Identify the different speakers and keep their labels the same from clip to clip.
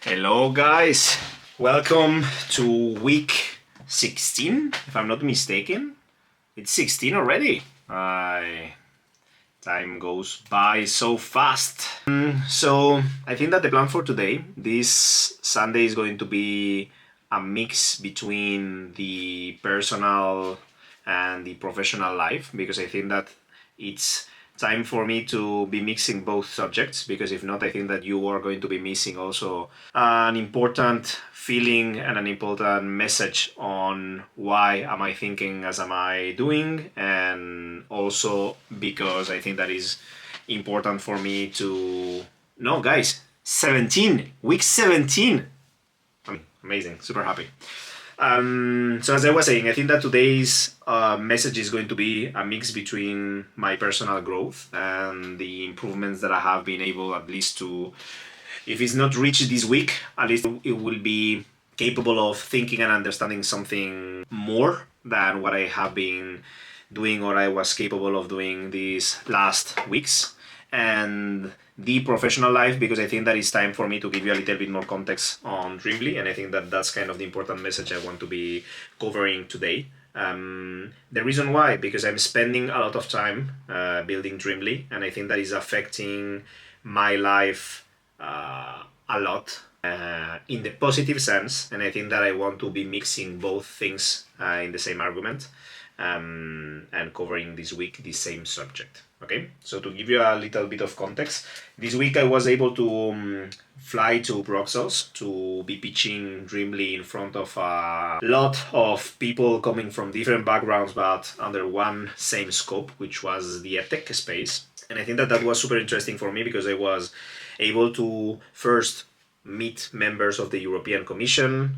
Speaker 1: Hello guys, welcome to week 16, if I'm not mistaken. It's 16 already. Time goes by so fast. So I think that the plan for today, this Sunday, is going to be a mix between the personal and the professional life, because I think that it's time for me to be mixing both subjects, because if not, I think that you are going to be missing also an important feeling and an important message on why am I thinking as am I doing, and also because I think that is important for me to know, guys, 17, week 17. Amazing, super happy. So as I was saying, I think that today's message is going to be a mix between my personal growth and the improvements that I have been able at least to, if it's not reached this week, at least it will be capable of thinking and understanding something more than what I have been doing or I was capable of doing these last weeks. And the professional life, because I think that it's time for me to give you a little bit more context on Drimmly, and I think that that's kind of the important message I want to be covering today. The reason why, because I'm spending a lot of time building Drimmly, and I think that is affecting my life a lot in the positive sense, and I think that I want to be mixing both things in the same argument and covering this week the same subject. Okay, so to give you a little bit of context, this week I was able to fly to Brussels to be pitching Drimmly in front of a lot of people coming from different backgrounds but under one same scope, which was the edtech space. And I think that that was super interesting for me because I was able to first meet members of the European Commission,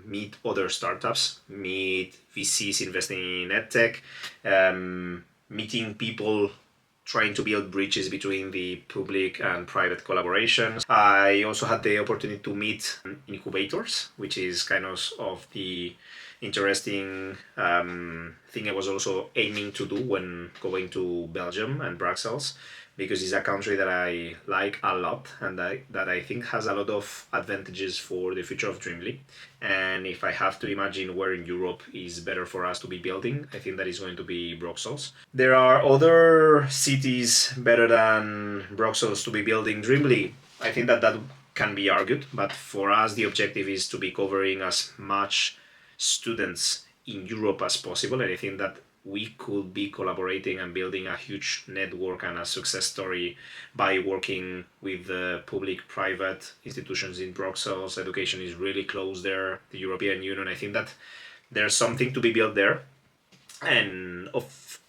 Speaker 1: meet other startups, meet VCs investing in edtech, meeting people trying to build bridges between the public and private collaborations. I also had the opportunity to meet incubators, which is kind of the interesting thing I was also aiming to do when going to Belgium and Brussels, because it's a country that I like a lot and that I think has a lot of advantages for the future of Drimmly. And if I have to imagine where in Europe is better for us to be building, I think that is going to be Brussels. There are other cities better than Brussels to be building Drimmly. I think that that can be argued, but for us the objective is to be covering as much students in Europe as possible, and I think that we could be collaborating and building a huge network and a success story by working with the public-private institutions in Brussels. Education is really close there. The European Union, I think that there's something to be built there, and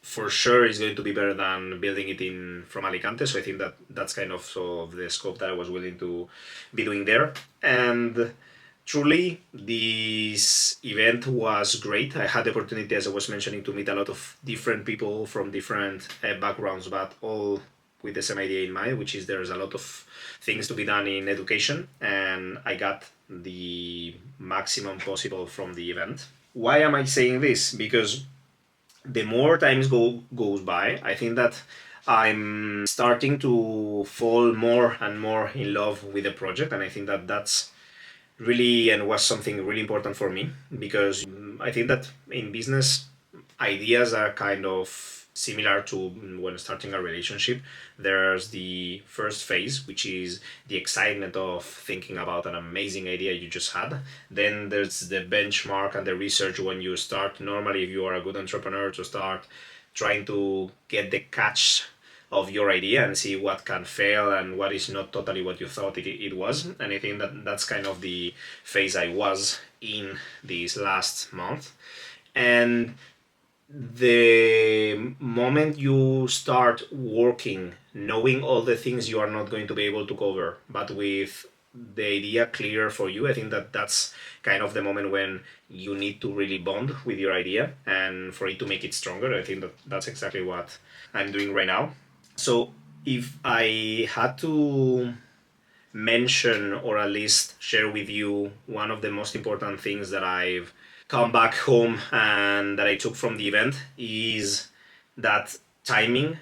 Speaker 1: for sure it's going to be better than building it in from Alicante. So I think that that's kind of the scope that I was willing to be doing there. And truly, this event was great. I had the opportunity, as I was mentioning, to meet a lot of different people from different backgrounds, but all with the same idea in mind, which is there's a lot of things to be done in education, and I got the maximum possible from the event. Why am I saying this? Because the more times goes by, I think that I'm starting to fall more and more in love with the project, and I think that that's really and was something really important for me, because I think that in business ideas are kind of similar to when starting a relationship. There's the first phase, which is the excitement of thinking about an amazing idea you just had. Then there's the benchmark and the research when you start, normally if you are a good entrepreneur, to start trying to get the catch of your idea and see what can fail and what is not totally what you thought it was. And I think that that's kind of the phase I was in this last month. And the moment you start working, knowing all the things you are not going to be able to cover, but with the idea clear for you, I think that that's kind of the moment when you need to really bond with your idea and for it to make it stronger. I think that that's exactly what I'm doing right now. So if I had to mention or at least share with you one of the most important things that I've come back home and that I took from the event, is that timing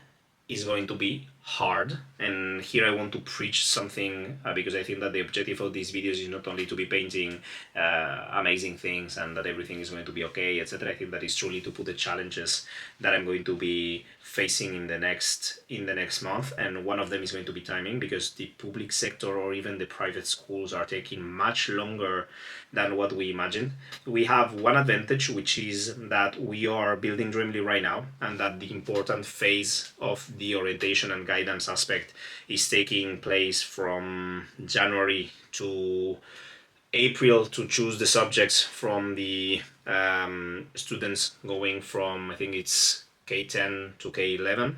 Speaker 1: is going to be hard. And here I want to preach something because I think that the objective of these videos is not only to be painting amazing things and that everything is going to be okay, etc. I think that is truly to put the challenges that I'm going to be facing in the next month, and one of them is going to be timing, because the public sector or even the private schools are taking much longer than what we imagined. We have one advantage, which is that we are building Drimmly right now, and that the important phase of the orientation and guidance aspect is taking place from January to April, to choose the subjects from the students going from, I think it's K10 to K11,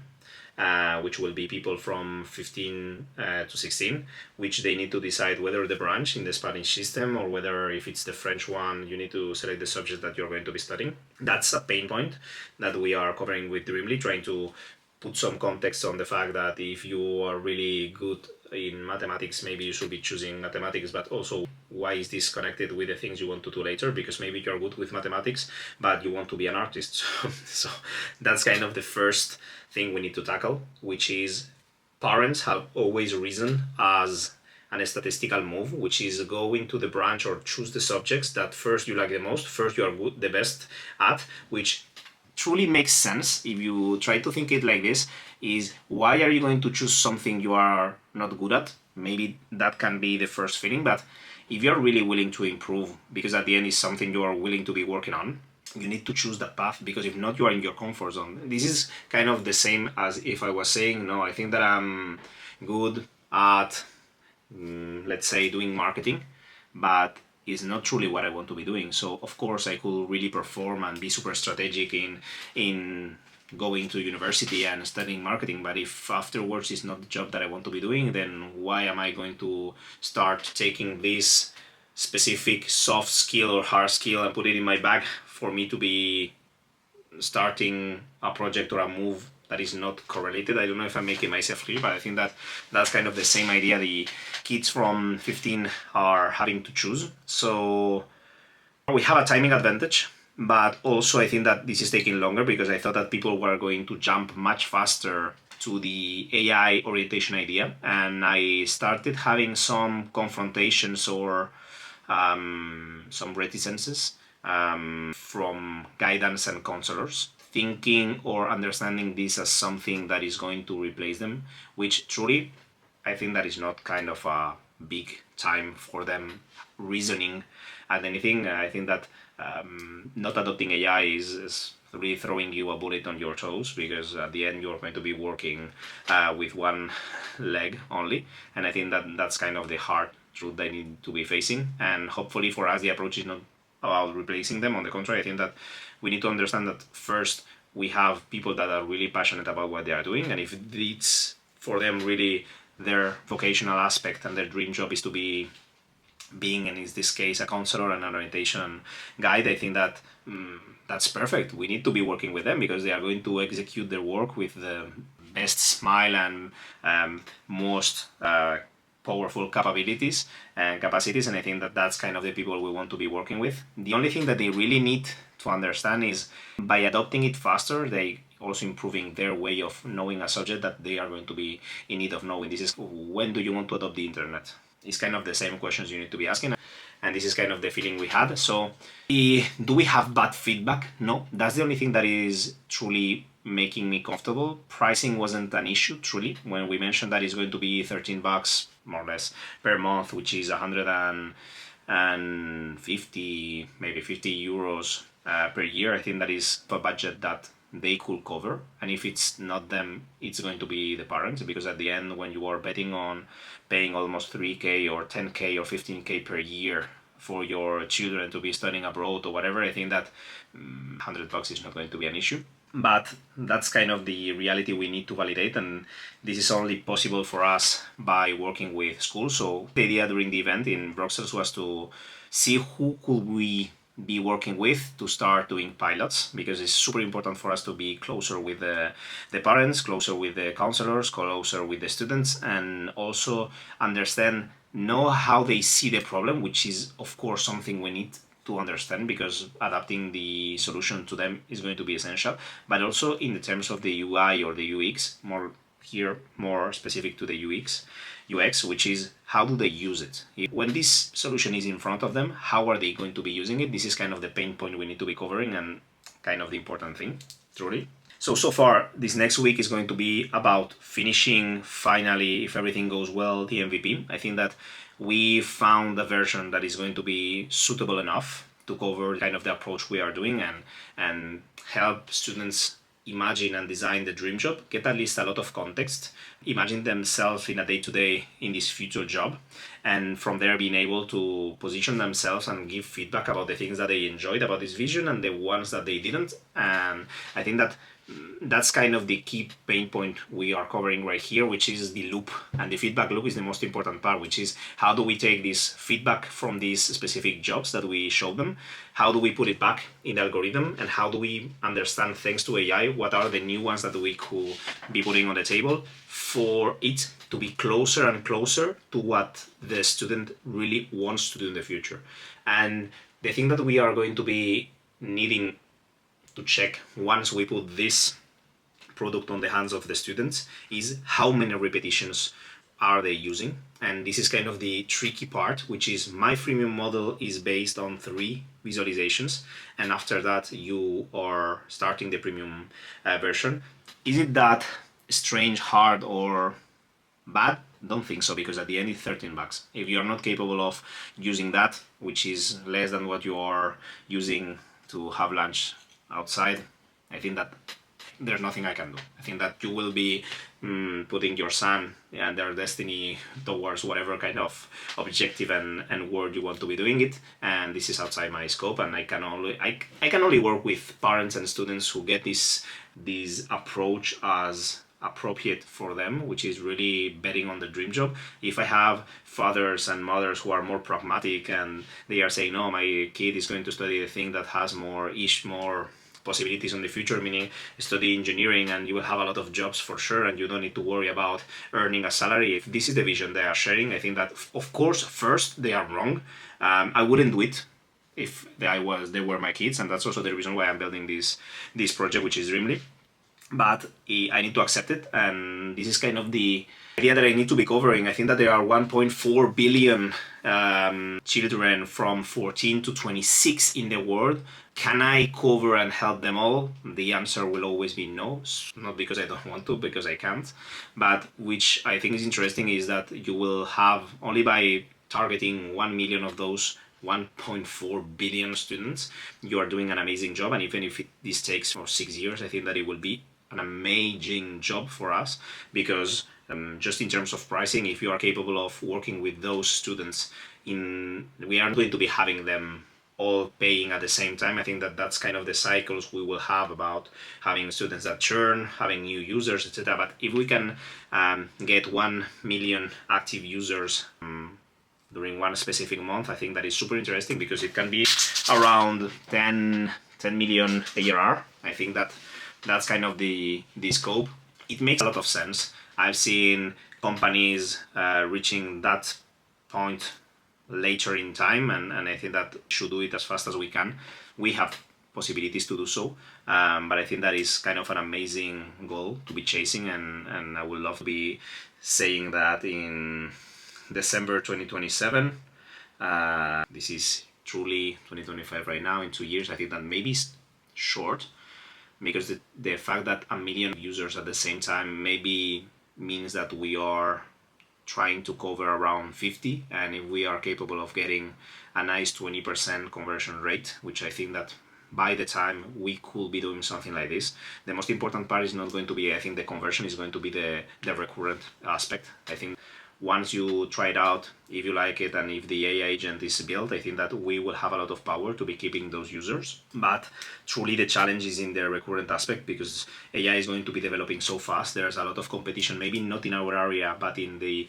Speaker 1: which will be people from 15 to 16, which they need to decide whether the branch in the Spanish system or whether, if it's the French one, you need to select the subject that you're going to be studying. That's a pain point that we are covering with Dreamly, trying to put some context on the fact that if you are really good in mathematics, maybe you should be choosing mathematics, but also why is this connected with the things you want to do later? Because maybe you're good with mathematics, but you want to be an artist. So that's kind of the first thing we need to tackle, which is parents have always risen as a statistical move, which is go into the branch or choose the subjects that first you like the most, first you are good, the best at, which truly makes sense if you try to think it like this. Is why are you going to choose something you are not good at? Maybe that can be the first feeling, but if you're really willing to improve, because at the end is something you are willing to be working on, you need to choose that path, because if not, you are in your comfort zone. This is kind of the same as if I was saying, no, I think that I'm good at, let's say, doing marketing, but it's not truly what I want to be doing. So of course I could really perform and be super strategic in going to university and studying marketing, but if afterwards it's not the job that I want to be doing, then why am I going to start taking this specific soft skill or hard skill and put it in my bag for me to be starting a project or a move that is not correlated? I don't know if I'm making myself clear, but I think that that's kind of the same idea the kids from 15 are having to choose. So we have a timing advantage, but also I think that this is taking longer because I thought that people were going to jump much faster to the AI orientation idea, and I started having some confrontations or some reticences from guidance and counselors, thinking or understanding this as something that is going to replace them, which truly I think that is not kind of a big time for them reasoning at anything. I think that not adopting AI is really throwing you a bullet on your toes, because at the end you're going to be working with one leg only, and I think that that's kind of the hard truth they need to be facing. And hopefully for us the approach is not about replacing them. On the contrary, I think that we need to understand that first we have people that are really passionate about what they are doing, and if it's for them really their vocational aspect and their dream job is to be being, and in this case, a counselor and an orientation guide, I think that that's perfect. We need to be working with them because they are going to execute their work with the best smile and most powerful capabilities and capacities, and I think that that's kind of the people we want to be working with. The only thing that they really need to understand is by adopting it faster, they also improving their way of knowing a subject that they are going to be in need of knowing. This is, when do you want to adopt the internet? It's kind of the same questions you need to be asking, and this is kind of the feeling we had. So do we have bad feedback? No, that's the only thing that is truly making me comfortable. Pricing wasn't an issue, truly. When we mentioned that it's going to be $13 more or less per month, which is 150, maybe 50 euros per year, I think that is a budget that they could cover. And if it's not them, it's going to be the parents, because at the end, when you are betting on paying almost 3k or 10k or 15k per year for your children to be studying abroad or whatever, I think that $100 is not going to be an issue. But that's kind of the reality we need to validate, and this is only possible for us by working with schools. So the idea during the event in Brussels was to see who could we be working with to start doing pilots, because it's super important for us to be closer with the parents, closer with the counselors, closer with the students, and also know how they see the problem, which is of course something we need to understand, because adapting the solution to them is going to be essential, but also in the terms of the UI or the UX, more here more specific to the UX, which is how do they use it? When this solution is in front of them, how are they going to be using it? This is kind of the pain point we need to be covering and kind of the important thing, truly. So far, this next week is going to be about finishing, finally, if everything goes well, the MVP. I think that we found a version that is going to be suitable enough to cover kind of the approach we are doing and help students imagine and design the dream job, get at least a lot of context, imagine themselves in a day-to-day in this future job, and from there being able to position themselves and give feedback about the things that they enjoyed about this vision and the ones that they didn't. And I think that that's kind of the key pain point we are covering right here, which is the loop. And the feedback loop is the most important part, which is how do we take this feedback from these specific jobs that we show them, how do we put it back in the algorithm, and how do we understand, thanks to AI, what are the new ones that we could be putting on the table for it to be closer and closer to what the student really wants to do in the future. And the thing that we are going to be needing to check once we put this product on the hands of the students is how many repetitions are they using. And this is kind of the tricky part, which is my freemium model is based on 3 visualizations, and after that you are starting the premium version. Is it that strange, hard, or bad? Don't think so, because at the end it's $13. If you are not capable of using that, which is less than what you are using to have lunch outside, I think that there's nothing I can do. I think that you will be putting your son and their destiny towards whatever kind of objective and word you want to be doing it, and this is outside my scope, and I can only work with parents and students who get this approach as appropriate for them, which is really betting on the dream job. If I have fathers and mothers who are more pragmatic and they are saying, no, my kid is going to study the thing that has more possibilities in the future, meaning study engineering and you will have a lot of jobs for sure and you don't need to worry about earning a salary. If this is the vision they are sharing, I think that, of course, first, they are wrong. I wouldn't do it if they were my kids, and that's also the reason why I'm building this project, which is Drimmly. But I need to accept it, and this is kind of the idea that I need to be covering. I think that there are 1.4 billion children from 14 to 26 in the world. Can I cover and help them all? The answer will always be no. Not because I don't want to, because I can't. But which I think is interesting is that you will have, only by targeting 1 million of those 1.4 billion students, you are doing an amazing job. And even if this takes for 6 years, I think that it will be an amazing job for us, because just in terms of pricing, if you are capable of working with those students, we aren't going to be having them all paying at the same time. I think that that's kind of the cycles we will have about having students that churn, having new users, etc. But if we can get 1 million active users during one specific month, I think that is super interesting, because it can be around 10 million ARR. I think that that's kind of the scope. It makes a lot of sense. I've seen companies reaching that point later in time, and I think that should do it as fast as we can. We have possibilities to do so, but I think that is kind of an amazing goal to be chasing, and I would love to be saying that in December 2027. This is truly 2025 right now. In 2 years, I think that maybe it's short, because the fact that 1 million users at the same time maybe means that we are trying to cover around 50, and if we are capable of getting a nice 20% conversion rate, which I think that by the time we could be doing something like this, the most important part is not going to be, I think the conversion is going to be the recurrent aspect. I think once you try it out, if you like it, and if the AI agent is built, I think that we will have a lot of power to be keeping those users. But truly the challenge is in the recurrent aspect, because AI is going to be developing so fast. There's a lot of competition, maybe not in our area, but in the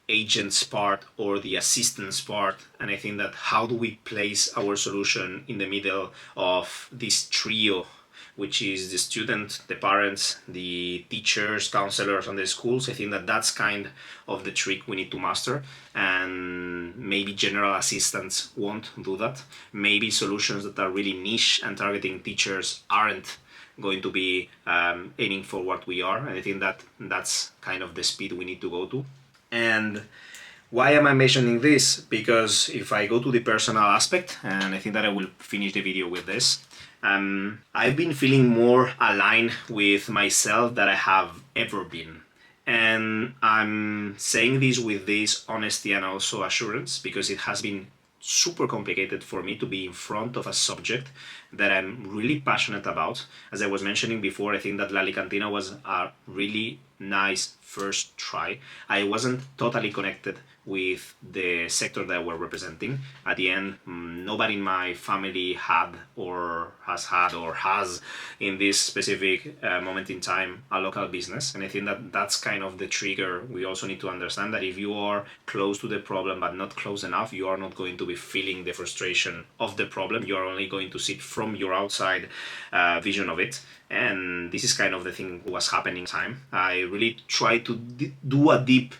Speaker 1: agents part or the assistance part. And I think that how do we place our solution in the middle of this trio, which is the student, the parents, the teachers, counselors, and the schools. I think that that's kind of the trick we need to master. And maybe general assistants won't do that. Maybe solutions that are really niche and targeting teachers aren't going to be aiming for what we are. And I think that that's kind of the speed we need to go to. And why am I mentioning this? Because if I go to the personal aspect, and I think that I will finish the video with this, I've been feeling more aligned with myself than I have ever been. And I'm saying this with this honesty and also assurance because it has been super complicated for me to be in front of a subject that I'm really passionate about. As I was mentioning before, I think that La Alicantina was a really nice first try. I wasn't totally connected with the sector that we're representing. At the end, nobody in my family had or has in this specific moment in time a local business. And I think that that's kind of the trigger. We also need to understand that if you are close to the problem but not close enough, you are not going to be feeling the frustration of the problem. You are only going to see it from your outside vision of it. And this is kind of the thing was happening time. I really try to do a deep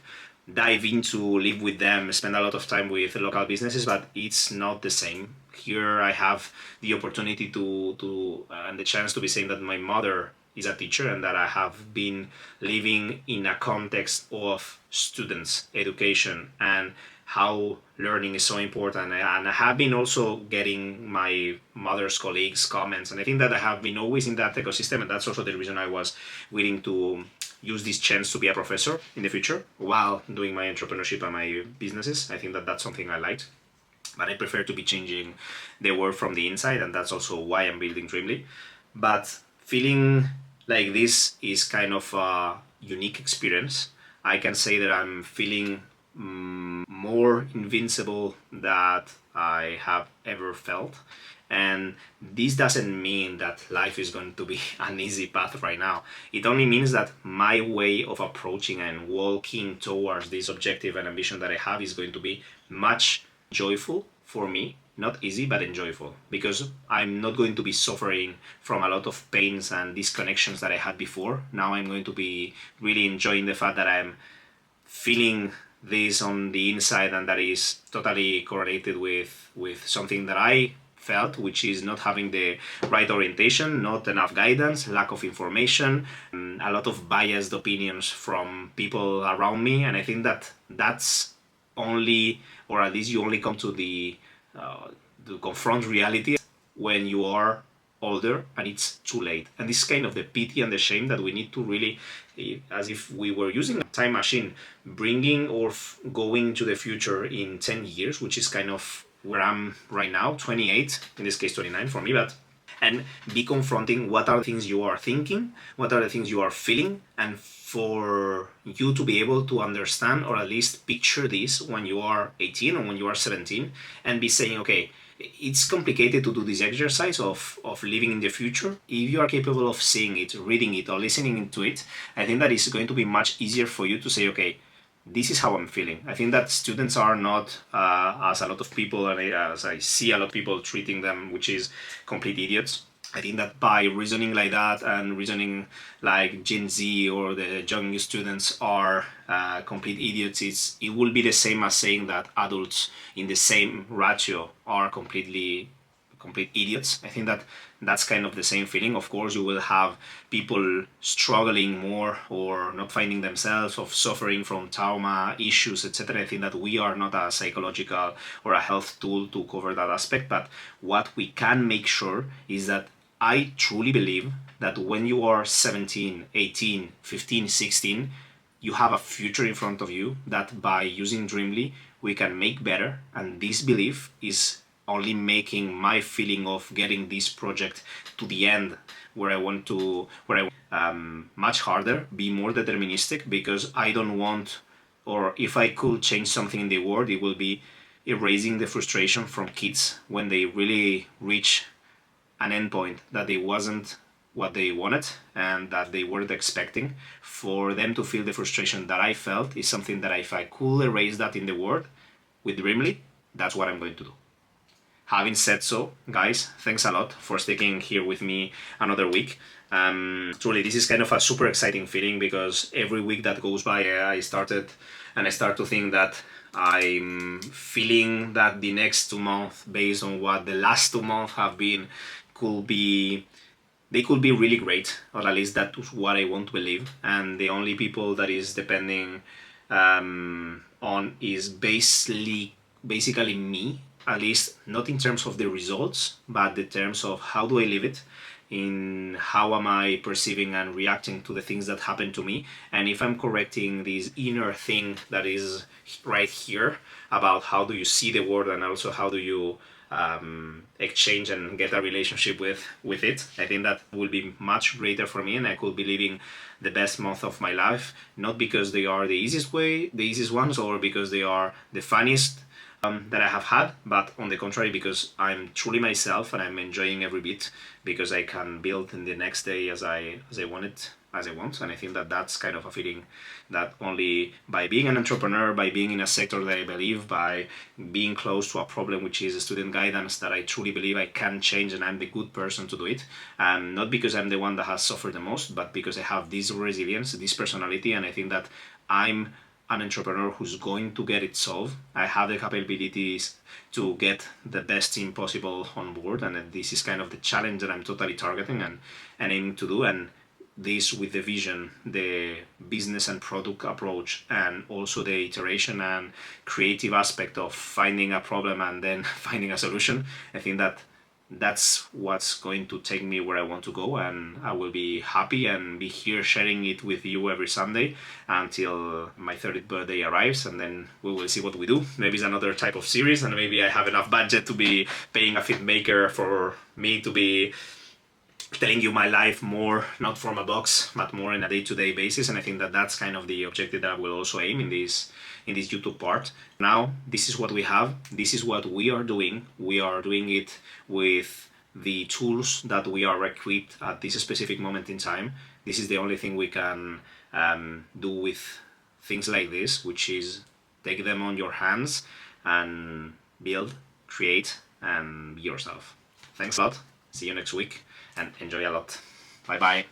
Speaker 1: dive into, live with them, spend a lot of time with local businesses, but it's not the same. Here I have the opportunity to and the chance to be saying that my mother is a teacher and that I have been living in a context of students, education, and how learning is so important. And I have been also getting my mother's colleagues' comments, and I think that I have been always in that ecosystem, and that's also the reason I was willing to use this chance to be a professor in the future while doing my entrepreneurship and my businesses. I think that that's something I liked, but I prefer to be changing the world from the inside, and that's also why I'm building Drimmly. But feeling like this is kind of a unique experience. I can say that I'm feeling more invincible that I have ever felt. And this doesn't mean that life is going to be an easy path right now. It only means that my way of approaching and walking towards this objective and ambition that I have is going to be much joyful for me. Not easy, but enjoyable, because I'm not going to be suffering from a lot of pains and disconnections that I had before. Now I'm going to be really enjoying the fact that I'm feeling this on the inside, and that is totally correlated with something that I felt, which is not having the right orientation, not enough guidance, lack of information, a lot of biased opinions from people around me. And I think that that's only, or at least you only come to confront reality when you are older and it's too late. And this is kind of the pity and the shame that we need to really, as if we were using a time machine, bringing or going to the future in 10 years, which is kind of where I'm right now, 28, in this case 29 for me, but and be confronting what are the things you are thinking, what are the things you are feeling, and for you to be able to understand or at least picture this when you are 18 or when you are 17 and be saying, okay, it's complicated to do this exercise of living in the future. If you are capable of seeing it, reading it, or listening to it, I think that it's going to be much easier for you to say, okay, this is how I'm feeling. I think that students are not, as a lot of people, and as I see a lot of people treating them, which is complete idiots. I think that by reasoning like that and reasoning like Gen Z or the young students are complete idiots, it will be the same as saying that adults in the same ratio are complete idiots. I think that that's kind of the same feeling. Of course, you will have people struggling more or not finding themselves, of suffering from trauma issues, etc. I think that we are not a psychological or a health tool to cover that aspect, but what we can make sure is that I truly believe that when you are 17, 18, 15, 16, you have a future in front of you that by using Drimmly, we can make better. And this belief is only making my feeling of getting this project to the end where I want to, much harder, be more deterministic, because I don't want, or if I could change something in the world, it will be erasing the frustration from kids when they really reach an endpoint that they wasn't what they wanted and that they weren't expecting. For them to feel the frustration that I felt is something that if I could erase that in the world with Drimmly, that's what I'm going to do. Having said so, guys, thanks a lot for sticking here with me another week. Truly, this is kind of a super exciting feeling, because every week that goes by, I start to think that I'm feeling that the next 2 months, based on what the last 2 months have been, could be they could be really great, or at least that's what I want to believe. And the only people that is depending on is basically me, at least not in terms of the results, but the terms of how do I live it, in how am I perceiving and reacting to the things that happen to me, and if I'm correcting this inner thing that is right here about how do you see the world and also how do you exchange and get a relationship with it. I think that will be much greater for me, and I could be living the best month of my life, not because they are the easiest ones, or because they are the funniest that I have had, but on the contrary, because I'm truly myself and I'm enjoying every bit, because I can build in the next day as I want it, as I want. And I think that that's kind of a feeling that only by being an entrepreneur, by being in a sector that I believe, by being close to a problem which is student guidance, that I truly believe I can change and I'm the good person to do it. And not because I'm the one that has suffered the most, but because I have this resilience, this personality, and I think that I'm an entrepreneur who's going to get it solved. I have the capabilities to get the best team possible on board, and this is kind of the challenge that I'm totally targeting and aiming to do. And this with the vision, the business and product approach, and also the iteration and creative aspect of finding a problem and then finding a solution. I think that that's what's going to take me where I want to go, and I will be happy and be here sharing it with you every Sunday until my 30th birthday arrives, and then we will see what we do. Maybe it's another type of series, and maybe I have enough budget to be paying a fit maker for me to be telling you my life more, not from a box, but more in a day-to-day basis. And I think that that's kind of the objective that I will also aim in this YouTube part. Now, this is what we have. This is what we are doing. We are doing it with the tools that we are equipped at this specific moment in time. This is the only thing we can do with things like this, which is take them on your hands and build, create, and be yourself. Thanks a lot. See you next week and enjoy a lot. Bye bye.